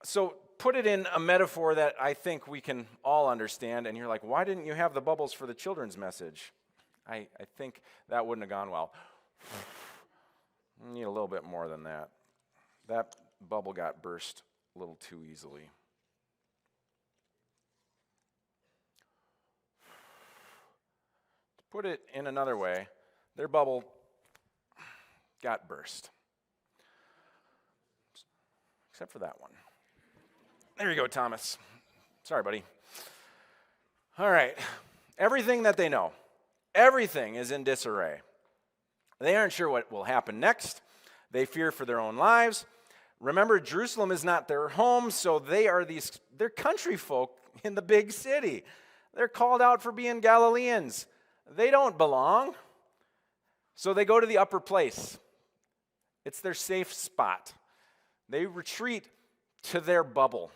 So put it in a metaphor that I think we can all understand, and you're like, why didn't you have the bubbles for the children's message? I think that wouldn't have gone well. Need a little bit more than that. That bubble got burst a little too easily. To put it in another way, their bubble got burst. Except for that one. There you go, Thomas. Sorry, buddy. All right. Everything that they know, everything is in disarray. They aren't sure what will happen next. They fear for their own lives. Remember, Jerusalem is not their home, so they're country folk in the big city. They're called out for being Galileans. They don't belong. So they go to the upper place. It's their safe spot. They retreat to their bubble.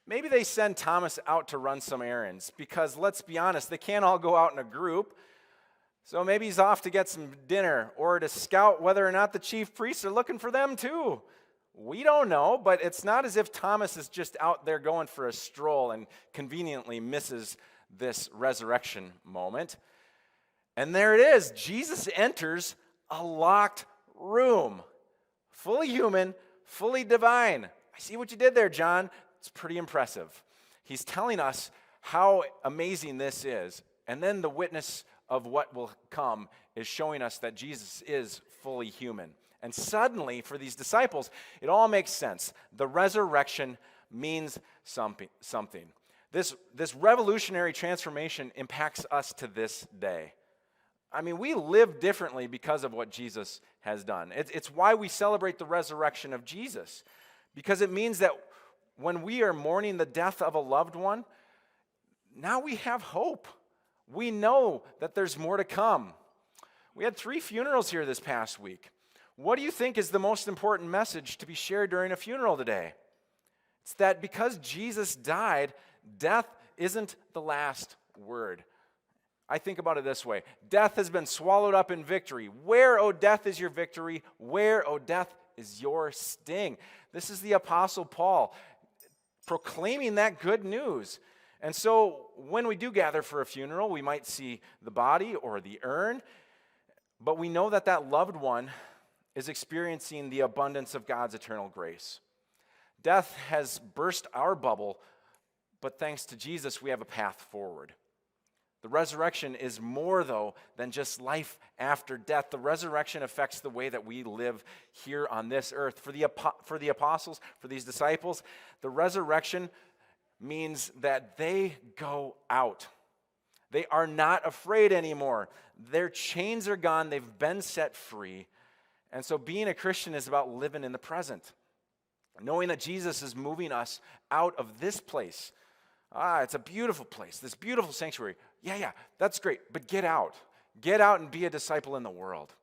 Maybe they send Thomas out to run some errands because, let's be honest, they can't all go out in a group. So maybe he's off to get some dinner or to scout whether or not the chief priests are looking for them too. We don't know, but it's not as if Thomas is just out there going for a stroll and conveniently misses this resurrection moment. And there it is. Jesus enters a locked room. Fully human, fully divine. I see what you did there, John. It's pretty impressive. He's telling us how amazing this is. And then the witness of what will come is showing us that Jesus is fully human. And suddenly, for these disciples, it all makes sense. The resurrection means something. This revolutionary transformation impacts us to this day. I mean, we live differently because of what Jesus has done. It's why we celebrate the resurrection of Jesus, because it means that when we are mourning the death of a loved one, now we have hope. We know that there's more to come. We had 3 funerals here this past week. What do you think is the most important message to be shared during a funeral today? It's that because Jesus died, death isn't the last word. I think about it this way. Death has been swallowed up in victory. Where, O death, is your victory? Where, O death, is your sting? This is the Apostle Paul proclaiming that good news. And so when we do gather for a funeral, we might see the body or the urn, but we know that that loved one is experiencing the abundance of God's eternal grace. Death has burst our bubble, but thanks to Jesus, we have a path forward. The resurrection is more, though, than just life after death. The resurrection affects the way that we live here on this earth. For the apostles, for these disciples, the resurrection means that they go out. They are not afraid anymore. Their chains are gone. They've been set free. And so being a Christian is about living in the present, knowing that Jesus is moving us out of this place. It's a beautiful place, this beautiful sanctuary. Yeah, that's great, but get out. Get out and be a disciple in the world.